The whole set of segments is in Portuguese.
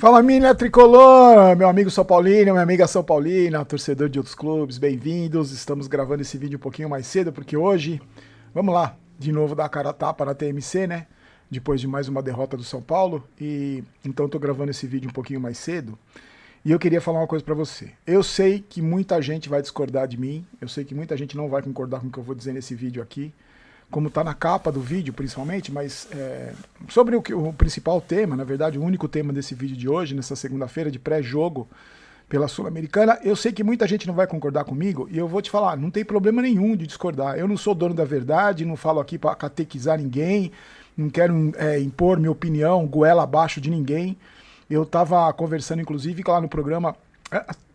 Fala, mina tricolor, meu amigo São Paulino, minha amiga São Paulina, torcedor de outros clubes, bem-vindos. Estamos gravando esse vídeo um pouquinho mais cedo, porque hoje, vamos lá, de novo dar a cara a tapa na TMC, né? Depois de mais uma derrota do São Paulo, e então tô gravando esse vídeo um pouquinho mais cedo. E eu queria falar uma coisa pra você. Eu sei que muita gente vai discordar de mim, eu sei que muita gente não vai concordar com o que eu vou dizer nesse vídeo aqui, como está na capa do vídeo principalmente, mas sobre o principal tema, na verdade o único tema desse vídeo de hoje, nessa segunda-feira de pré-jogo pela Sul-Americana, eu sei que muita gente não vai concordar comigo e eu vou te falar, não tem problema nenhum de discordar. Eu não sou dono da verdade, não falo aqui para catequizar ninguém, não quero impor minha opinião, goela abaixo de ninguém. Eu estava conversando inclusive lá no programa,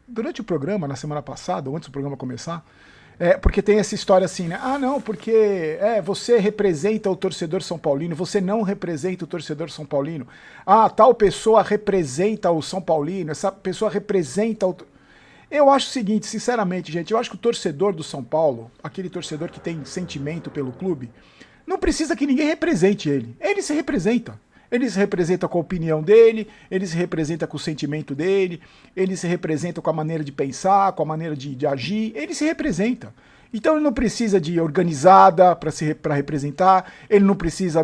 durante o programa, na semana passada, antes do programa começar, porque tem essa história assim, né? Ah, não, porque você representa o torcedor São Paulino, você não representa o torcedor São Paulino. Ah, tal pessoa representa o São Paulino, essa pessoa representa o... Eu acho o seguinte, sinceramente, gente, eu acho que o torcedor do São Paulo, aquele torcedor que tem sentimento pelo clube, não precisa que ninguém represente ele. Ele se representa. Ele se representa com a opinião dele, ele se representa com o sentimento dele, ele se representa com a maneira de pensar, com a maneira de agir, ele se representa. Então ele não precisa de organizada para representar, ele não precisa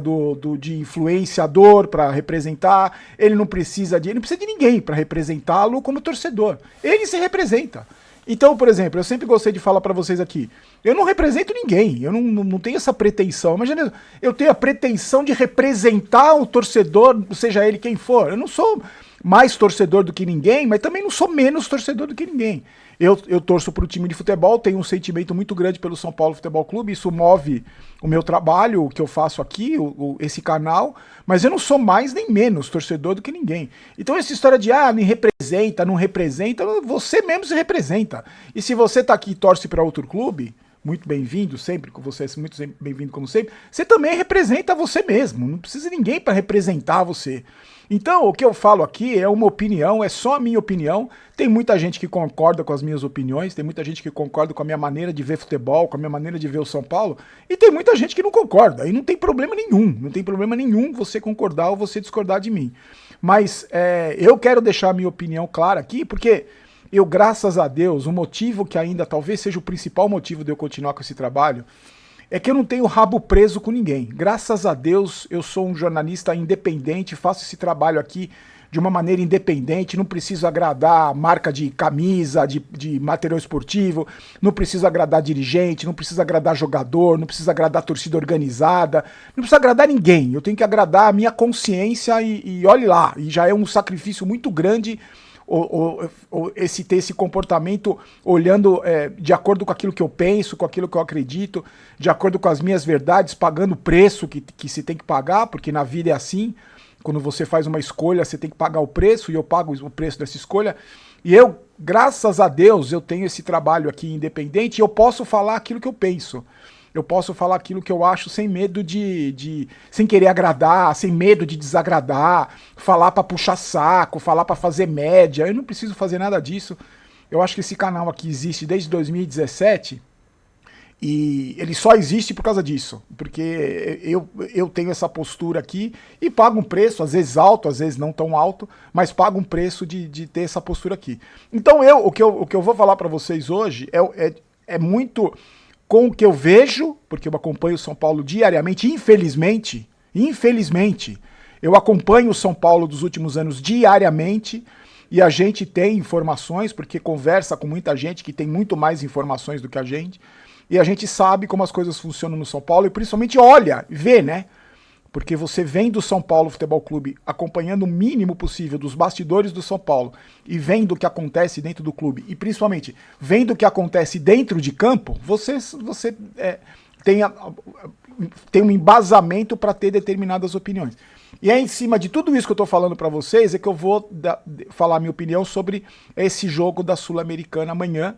de influenciador para representar, ele não precisa de ninguém para representá-lo como torcedor. Ele se representa. Então, por exemplo, eu sempre gostei de falar para vocês aqui, eu não represento ninguém, eu não tenho essa pretensão. Imagina, eu tenho a pretensão de representar o torcedor, seja ele quem for. Eu não sou mais torcedor do que ninguém, mas também não sou menos torcedor do que ninguém. Eu torço para o time de futebol, tenho um sentimento muito grande pelo São Paulo Futebol Clube, isso move o meu trabalho, o que eu faço aqui, esse canal, mas eu não sou mais nem menos torcedor do que ninguém. Então essa história de, me representa, não representa, você mesmo se representa. E se você tá aqui e torce para outro clube, muito bem-vindo sempre, com você, muito bem-vindo como sempre, você também representa você mesmo, não precisa de ninguém para representar você. Então, o que eu falo aqui é uma opinião, é só a minha opinião. Tem muita gente que concorda com as minhas opiniões, tem muita gente que concorda com a minha maneira de ver futebol, com a minha maneira de ver o São Paulo, e tem muita gente que não concorda, e não tem problema nenhum, não tem problema nenhum você concordar ou você discordar de mim. Mas eu quero deixar a minha opinião clara aqui, porque eu, graças a Deus, o motivo que ainda talvez seja o principal motivo de eu continuar com esse trabalho, é que eu não tenho rabo preso com ninguém. Graças a Deus, eu sou um jornalista independente, faço esse trabalho aqui de uma maneira independente, não preciso agradar a marca de camisa, de material esportivo, não preciso agradar dirigente, não preciso agradar jogador, não preciso agradar torcida organizada, não preciso agradar ninguém. Eu tenho que agradar a minha consciência e olhe lá, e já é um sacrifício muito grande ter esse comportamento olhando de acordo com aquilo que eu penso, com aquilo que eu acredito, de acordo com as minhas verdades, pagando o preço que se tem que pagar, porque na vida é assim, quando você faz uma escolha, você tem que pagar o preço, e eu pago o preço dessa escolha, e eu, graças a Deus, eu tenho esse trabalho aqui independente, e eu posso falar aquilo que eu penso. Eu posso falar aquilo que eu acho sem medo sem querer agradar, sem medo de desagradar, falar pra puxar saco, falar pra fazer média. Eu não preciso fazer nada disso. Eu acho que esse canal aqui existe desde 2017 e ele só existe por causa disso. Porque eu tenho essa postura aqui e pago um preço, às vezes alto, às vezes não tão alto, mas pago um preço de ter essa postura aqui. Então o que eu vou falar pra vocês hoje é muito com o que eu vejo, porque eu acompanho o São Paulo diariamente, infelizmente, eu acompanho o São Paulo dos últimos anos diariamente, e a gente tem informações, porque conversa com muita gente que tem muito mais informações do que a gente, e a gente sabe como as coisas funcionam no São Paulo, e principalmente olha, vê, né? Porque você vem do São Paulo Futebol Clube acompanhando o mínimo possível dos bastidores do São Paulo e vendo o que acontece dentro do clube e principalmente vendo o que acontece dentro de campo, você tem um embasamento para ter determinadas opiniões. E é em cima de tudo isso que eu estou falando para vocês é que eu vou falar a minha opinião sobre esse jogo da Sul-Americana amanhã,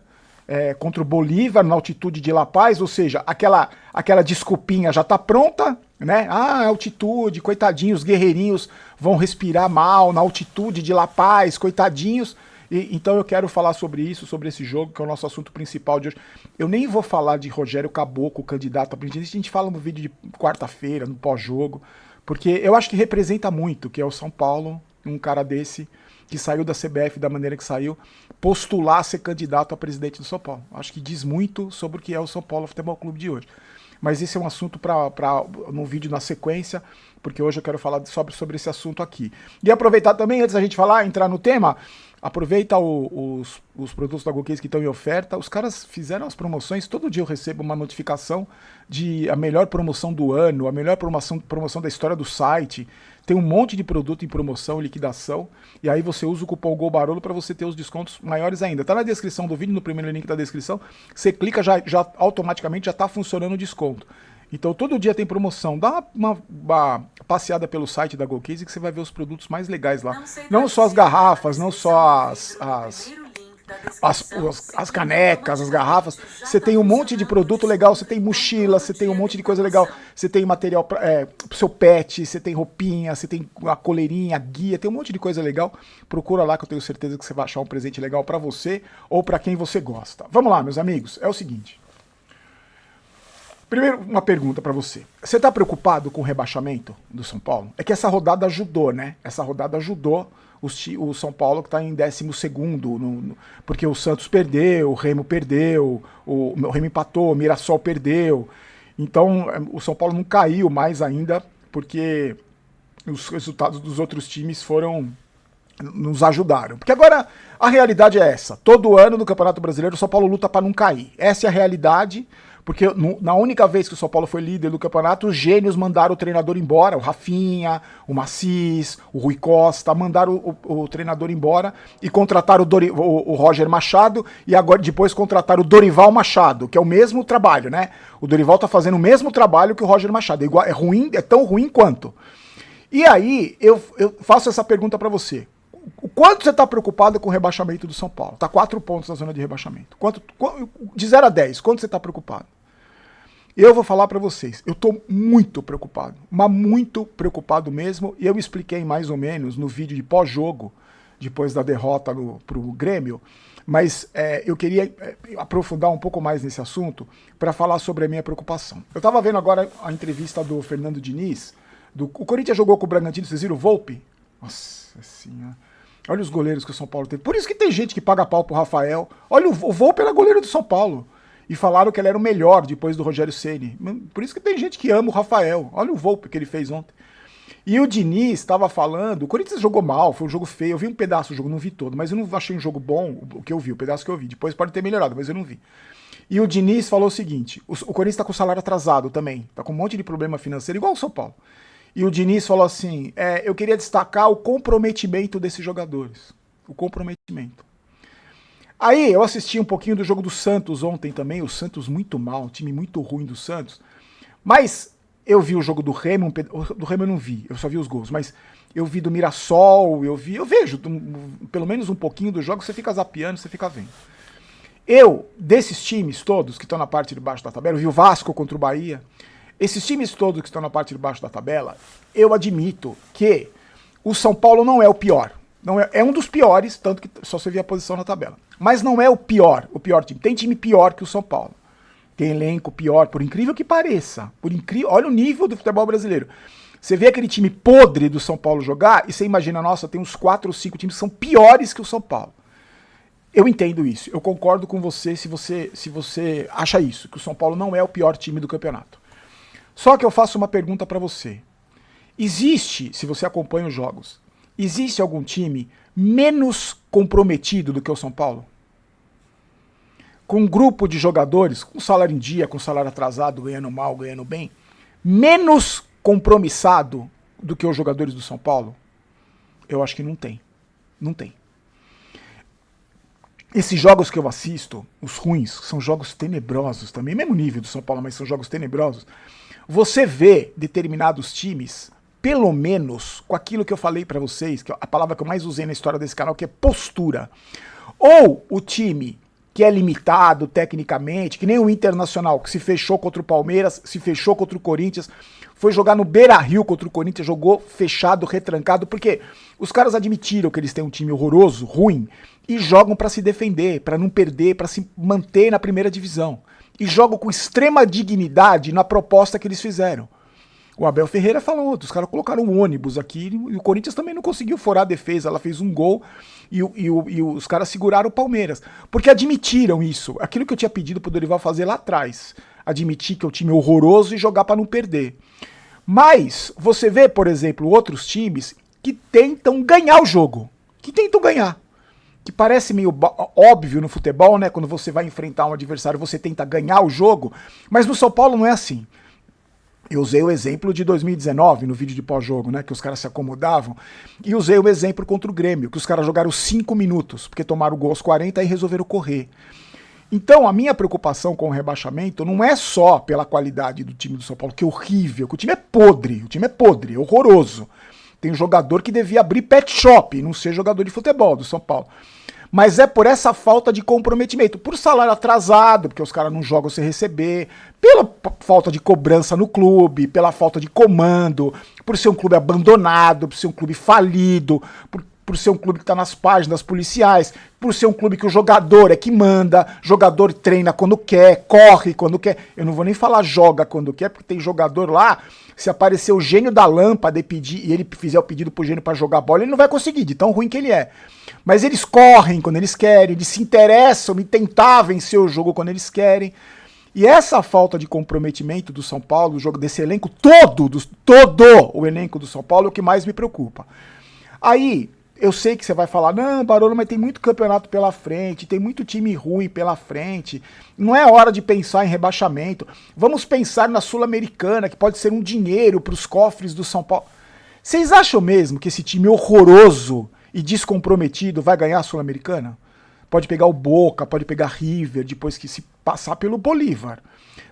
contra o Bolívar, na altitude de La Paz, ou seja, aquela desculpinha já está pronta, né? Altitude, coitadinhos, guerreirinhos vão respirar mal na altitude de La Paz, coitadinhos. Então eu quero falar sobre isso, sobre esse jogo, que é o nosso assunto principal de hoje. Eu nem vou falar de Rogério Caboclo, candidato a presidente, a gente fala no vídeo de quarta-feira, no pós-jogo, porque eu acho que representa muito, que é o São Paulo, um cara desse, que saiu da CBF da maneira que saiu, postular a ser candidato a presidente do São Paulo. Acho que diz muito sobre o que é o São Paulo Futebol Clube de hoje. Mas esse é um assunto para num vídeo na sequência, porque hoje eu quero falar sobre esse assunto aqui. E aproveitar também, antes da gente entrar no tema, aproveita os produtos da GoCase que estão em oferta. Os caras fizeram as promoções, todo dia eu recebo uma notificação de a melhor promoção do ano, a melhor promoção da história do site. Tem um monte de produto em promoção, liquidação, e aí você usa o cupom GOLBAROLO para você ter os descontos maiores ainda. Tá na descrição do vídeo, no primeiro link da descrição, você clica, já automaticamente já tá funcionando o desconto. Então todo dia tem promoção. Dá uma passeada pelo site da GoCase que você vai ver os produtos mais legais lá. Não só as garrafas, não só as canecas, as garrafas. Você tem um monte de produto legal, você tem mochila, você tem um monte de coisa legal. Você tem material pro seu pet, você tem roupinha, você tem a coleirinha, a guia, tem um monte de coisa legal. Procura lá que eu tenho certeza que você vai achar um presente legal para você ou para quem você gosta. Vamos lá, meus amigos, é o seguinte. Primeiro, uma pergunta para você. Você está preocupado com o rebaixamento do São Paulo? É que essa rodada ajudou, né? Essa rodada ajudou o São Paulo, que está em 12º, porque o Santos perdeu, o Remo perdeu, o Remo empatou, o Mirassol perdeu. Então, o São Paulo não caiu mais ainda, porque os resultados dos outros times nos ajudaram. Porque agora a realidade é essa. Todo ano no Campeonato Brasileiro o São Paulo luta para não cair. Essa é a realidade. Porque na única vez que o São Paulo foi líder do campeonato, os gênios mandaram o treinador embora, o Rafinha, o Macis, o Rui Costa, mandaram o treinador embora e contrataram o Roger Machado e agora depois contrataram o Dorival Machado, que é o mesmo trabalho, né? O Dorival tá fazendo o mesmo trabalho que o Roger Machado, é ruim, é tão ruim quanto. E aí eu faço essa pergunta para você. O quanto você está preocupado com o rebaixamento do São Paulo? Tá 4 pontos na zona de rebaixamento. De 0 a 10, quanto você está preocupado? Eu vou falar para vocês, eu tô muito preocupado, mas muito preocupado mesmo, e eu expliquei mais ou menos no vídeo de pós-jogo, depois da derrota pro Grêmio, mas eu queria aprofundar um pouco mais nesse assunto para falar sobre a minha preocupação. Eu tava vendo agora a entrevista do Fernando Diniz, o Corinthians jogou com o Bragantino, vocês viram o Volpi? Nossa senhora. Olha os goleiros que o São Paulo teve. Por isso que tem gente que paga pau pro Rafael. Olha, o Volpi era goleiro do São Paulo. E falaram que ele era o melhor depois do Rogério Ceni. Por isso que tem gente que ama o Rafael. Olha o Volpi que ele fez ontem. E o Diniz estava falando, o Corinthians jogou mal, foi um jogo feio. Eu vi um pedaço do jogo, não vi todo, mas eu não achei um jogo bom, o que eu vi, o pedaço que eu vi. Depois pode ter melhorado, mas eu não vi. E o Diniz falou o seguinte, o Corinthians está com o salário atrasado também, está com um monte de problema financeiro, igual o São Paulo. E o Diniz falou assim, eu queria destacar o comprometimento desses jogadores. O comprometimento. Aí eu assisti um pouquinho do jogo do Santos ontem também, o Santos muito mal, um time muito ruim do Santos, mas eu vi o jogo do Remo, do Remo eu não vi, eu só vi os gols, mas eu vi do Mirassol, eu vejo pelo menos um pouquinho do jogo, você fica zapeando, você fica vendo. Desses times todos que estão na parte de baixo da tabela, eu vi o Vasco contra o Bahia, esses times todos que estão na parte de baixo da tabela, eu admito que o São Paulo não é o pior. Não é um dos piores, tanto que só você vê a posição na tabela. Mas não é o pior time. Tem time pior que o São Paulo. Tem elenco pior, por incrível que pareça. Olha o nível do futebol brasileiro. Você vê aquele time podre do São Paulo jogar e você imagina, nossa, tem uns 4 ou 5 times que são piores que o São Paulo. Eu entendo isso. Eu concordo com você se você acha isso, que o São Paulo não é o pior time do campeonato. Só que eu faço uma pergunta para você. Existe, se você acompanha os jogos, existe algum time menos comprometido do que o São Paulo? Com um grupo de jogadores, com salário em dia, com salário atrasado, ganhando mal, ganhando bem, menos compromissado do que os jogadores do São Paulo? Eu acho que não tem. Não tem. Esses jogos que eu assisto, os ruins, são jogos tenebrosos também, mesmo nível do São Paulo, mas são jogos tenebrosos. Você vê determinados times, pelo menos com aquilo que eu falei pra vocês, que é a palavra que eu mais usei na história desse canal, que é postura. Ou o time que é limitado tecnicamente, que nem o Internacional, que se fechou contra o Palmeiras, se fechou contra o Corinthians, foi jogar no Beira-Rio contra o Corinthians, jogou fechado, retrancado, porque os caras admitiram que eles têm um time horroroso, ruim, e jogam pra se defender, pra não perder, pra se manter na primeira divisão. E jogam com extrema dignidade na proposta que eles fizeram. O Abel Ferreira falou, os caras colocaram um ônibus aqui e o Corinthians também não conseguiu furar a defesa, ela fez um gol e os caras seguraram o Palmeiras. Porque admitiram isso, aquilo que eu tinha pedido pro Dorival fazer lá atrás. Admitir que é um time horroroso e jogar para não perder. Mas você vê, por exemplo, outros times que tentam ganhar o jogo. Que tentam ganhar. Que parece meio óbvio no futebol, né? Quando você vai enfrentar um adversário, você tenta ganhar o jogo. Mas no São Paulo não é assim. Eu usei o exemplo de 2019 no vídeo de pós-jogo, né? Que os caras se acomodavam. E usei o exemplo contra o Grêmio, que os caras jogaram 5 minutos, porque tomaram o gol aos 40 e resolveram correr. Então a minha preocupação com o rebaixamento não é só pela qualidade do time do São Paulo, que é horrível, que o time é podre, é horroroso. Tem um jogador que devia abrir pet shop e não ser jogador de futebol do São Paulo. Mas é por essa falta de comprometimento, por salário atrasado, porque os caras não jogam sem receber, pela falta de cobrança no clube, pela falta de comando, por ser um clube abandonado, por ser um clube falido, por ser um clube que está nas páginas policiais, por ser um clube que o jogador é que manda, jogador treina quando quer, corre quando quer. Eu não vou nem falar joga quando quer, porque tem jogador lá, se aparecer o gênio da lâmpada e ele fizer o pedido pro gênio para jogar bola, ele não vai conseguir, de tão ruim que ele é. Mas eles correm quando eles querem, eles se interessam em tentar vencer o jogo quando eles querem. E essa falta de comprometimento do São Paulo, o jogo desse elenco todo o elenco do São Paulo é o que mais me preocupa. Aí, eu sei que você vai falar, não, Barolo, mas tem muito campeonato pela frente, tem muito time ruim pela frente, não é hora de pensar em rebaixamento, vamos pensar na Sul-Americana, que pode ser um dinheiro para os cofres do São Paulo. Vocês acham mesmo que esse time horroroso e descomprometido vai ganhar a Sul-Americana? Pode pegar o Boca, pode pegar River, depois que se passar pelo Bolívar.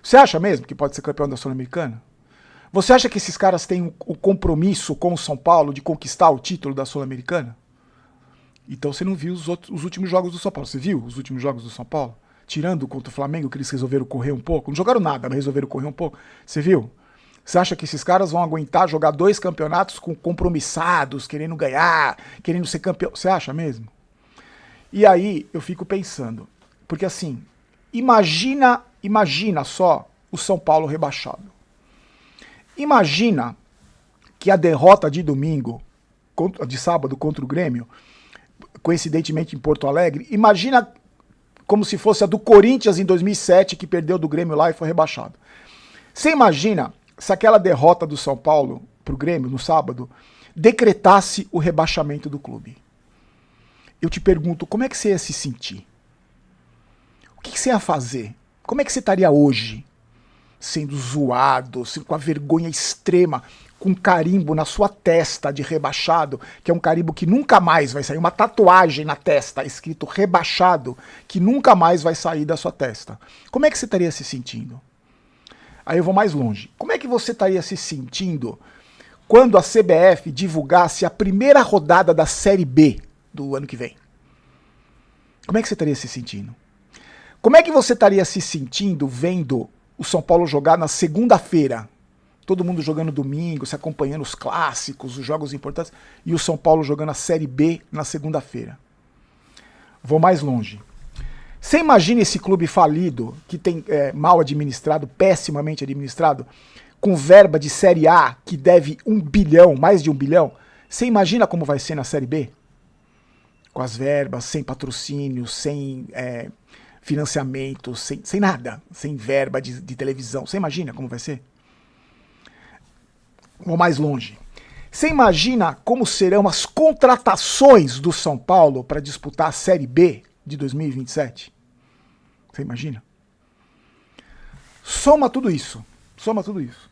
Você acha mesmo que pode ser campeão da Sul-Americana? Você acha que esses caras têm o compromisso com o São Paulo de conquistar o título da Sul-Americana? Então você não viu os últimos jogos do São Paulo. Você viu os últimos jogos do São Paulo? Tirando contra o Flamengo, que eles resolveram correr um pouco. Não jogaram nada, mas resolveram correr um pouco. Você viu? Você acha que esses caras vão aguentar jogar 2 campeonatos com compromissados, querendo ganhar, querendo ser campeão? Você acha mesmo? E aí eu fico pensando, porque assim, imagina só o São Paulo rebaixado. Imagina que a derrota de domingo, de sábado contra o Grêmio, coincidentemente em Porto Alegre, imagina como se fosse a do Corinthians em 2007, que perdeu do Grêmio lá e foi rebaixado. Você imagina se aquela derrota do São Paulo pro Grêmio no sábado decretasse o rebaixamento do clube? Eu te pergunto, como é que você ia se sentir? O que você ia fazer? Como é que você estaria hoje? Sendo zoado, com a vergonha extrema, com um carimbo na sua testa de rebaixado, que é um carimbo que nunca mais vai sair, uma tatuagem na testa escrito rebaixado, que nunca mais vai sair da sua testa. Como é que você estaria se sentindo? Aí eu vou mais longe. Como é que você estaria se sentindo quando a CBF divulgasse a primeira rodada da Série B do ano que vem? Como é que você estaria se sentindo? Como é que você estaria se sentindo vendo o São Paulo jogar na segunda-feira? Todo mundo jogando domingo, se acompanhando os clássicos, os jogos importantes, e o São Paulo jogando a Série B na segunda-feira. Vou mais longe. Você imagina esse clube falido, que tem mal administrado, pessimamente administrado, com verba de Série A, que deve 1 bilhão, mais de 1 bilhão? Você imagina como vai ser na Série B? Com as verbas, sem patrocínio, sem financiamento, sem nada, sem verba de televisão. Você imagina como vai ser? Vou mais longe. Você imagina como serão as contratações do São Paulo para disputar a Série B de 2027? Você imagina? Soma tudo isso. Soma tudo isso.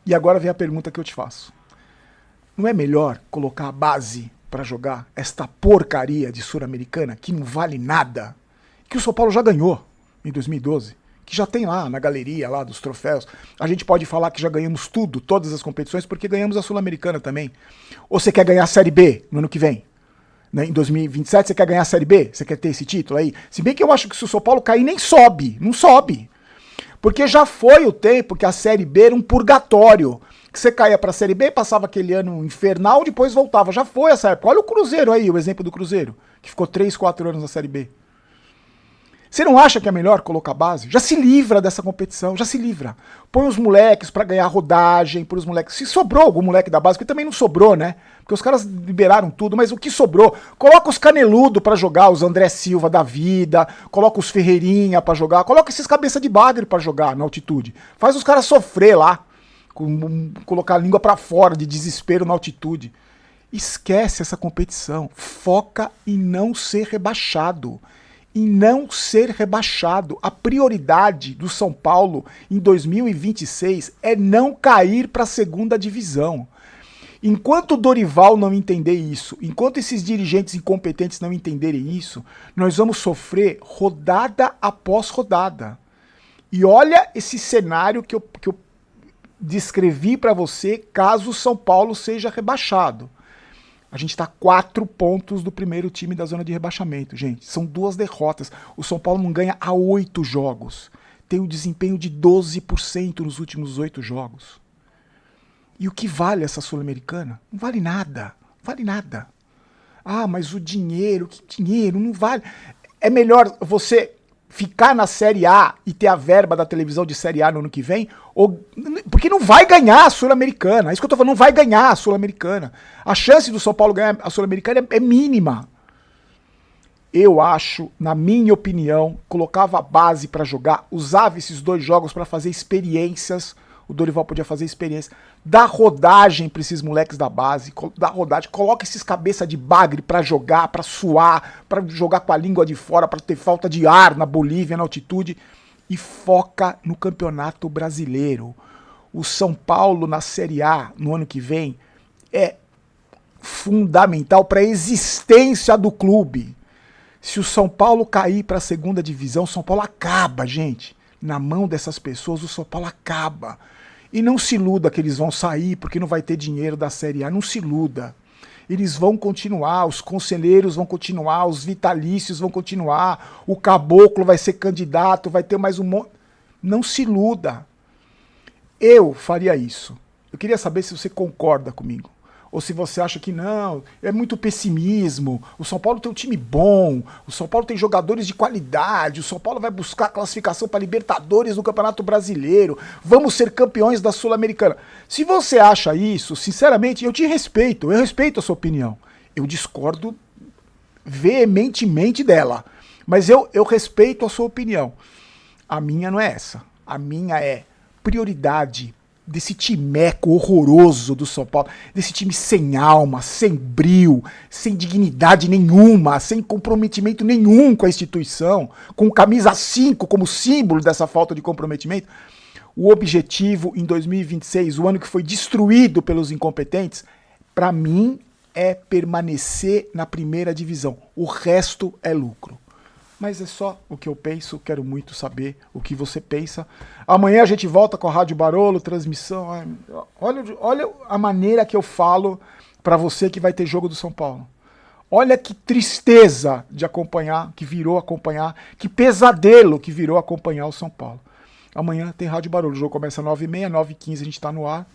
E agora vem a pergunta que eu te faço. Não é melhor colocar a base para jogar esta porcaria de Sul-Americana que não vale nada, que o São Paulo já ganhou em 2012, que já tem lá na galeria lá dos troféus? A gente pode falar que já ganhamos tudo, todas as competições, porque ganhamos a Sul-Americana também. Ou você quer ganhar a Série B no ano que vem? Em 2027 você quer ganhar a Série B? Você quer ter esse título aí? Se bem que eu acho que se o São Paulo cair nem sobe, não sobe. Porque já foi o tempo que a Série B era um purgatório. Que você caía pra Série B, passava aquele ano infernal, depois voltava. Já foi essa época. Olha o Cruzeiro aí, o exemplo do Cruzeiro, que ficou 3, 4 anos na Série B. Você não acha que é melhor colocar base? Já se livra dessa competição, já se livra. Põe os moleques pra ganhar rodagem, põe os moleques. Se sobrou algum moleque da base, porque também não sobrou, né? Porque os caras liberaram tudo, mas o que sobrou? Coloca os caneludos pra jogar, os André Silva da vida, coloca os Ferreirinha pra jogar, coloca esses cabeça de bagre pra jogar na altitude. Faz os caras sofrer lá, colocar a língua pra fora de desespero na altitude. Esquece essa competição, foca em não ser rebaixado. Em não ser rebaixado. A prioridade do São Paulo em 2026 é não cair para a segunda divisão. Enquanto o Dorival não entender isso, enquanto esses dirigentes incompetentes não entenderem isso, nós vamos sofrer rodada após rodada. E olha esse cenário que eu descrevi para você caso o São Paulo seja rebaixado. A gente está 4 pontos do primeiro time da zona de rebaixamento, gente. São 2 derrotas. O São Paulo não ganha há 8 jogos. Tem um desempenho de 12% nos últimos 8 jogos. E o que vale essa Sul-Americana? Não vale nada. Não vale nada. Ah, mas o dinheiro, que dinheiro? Não vale. É melhor você ficar na Série A e ter a verba da televisão de Série A no ano que vem, porque não vai ganhar a Sul-Americana. É isso que eu tô falando, não vai ganhar a Sul-Americana. A chance do São Paulo ganhar a Sul-Americana é mínima. Eu acho, na minha opinião, colocava a base pra jogar, usava esses 2 jogos pra fazer experiências. O Dorival podia fazer experiência. Dá rodagem pra esses moleques da base. Dá rodagem. Coloca esses cabeça de bagre pra jogar, pra suar, pra jogar com a língua de fora, pra ter falta de ar na Bolívia, na altitude. E foca no Campeonato Brasileiro. O São Paulo na Série A, no ano que vem, é fundamental pra existência do clube. Se o São Paulo cair pra segunda divisão, o São Paulo acaba, gente. Na mão dessas pessoas, o São Paulo acaba. E não se iluda que eles vão sair porque não vai ter dinheiro da Série A. Não se iluda. Eles vão continuar, os conselheiros vão continuar, os vitalícios vão continuar, o caboclo vai ser candidato, vai ter mais um monte. Não se iluda. Eu faria isso. Eu queria saber se você concorda comigo. Ou se você acha que não, é muito pessimismo, o São Paulo tem um time bom, o São Paulo tem jogadores de qualidade, o São Paulo vai buscar classificação para Libertadores no Campeonato Brasileiro, vamos ser campeões da Sul-Americana. Se você acha isso, sinceramente, eu respeito a sua opinião. Eu discordo veementemente dela, mas eu respeito a sua opinião. A minha não é essa, a minha é prioridade desse timeco horroroso do São Paulo, desse time sem alma, sem brio, sem dignidade nenhuma, sem comprometimento nenhum com a instituição, com camisa 5 como símbolo dessa falta de comprometimento. O objetivo em 2026, o ano que foi destruído pelos incompetentes, para mim é permanecer na primeira divisão. O resto é lucro. Mas é só o que eu penso, quero muito saber o que você pensa. Amanhã a gente volta com a Rádio Barolo, transmissão. Olha a maneira que eu falo para você que vai ter jogo do São Paulo. Olha que tristeza de acompanhar, que virou acompanhar, que pesadelo que virou acompanhar o São Paulo. Amanhã tem Rádio Barolo, o jogo começa às 9h30, 9h15 a gente tá no ar.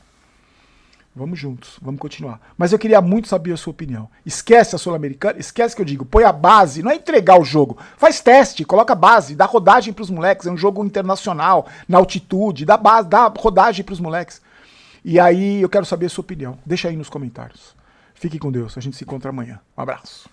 Vamos juntos, vamos continuar. Mas eu queria muito saber a sua opinião. Esquece a Sul-Americana, esquece que eu digo, põe a base, não é entregar o jogo. Faz teste, coloca a base, dá rodagem pros moleques, é um jogo internacional, na altitude, dá base, dá rodagem pros moleques. E aí eu quero saber a sua opinião. Deixa aí nos comentários. Fique com Deus, a gente se encontra amanhã. Um abraço.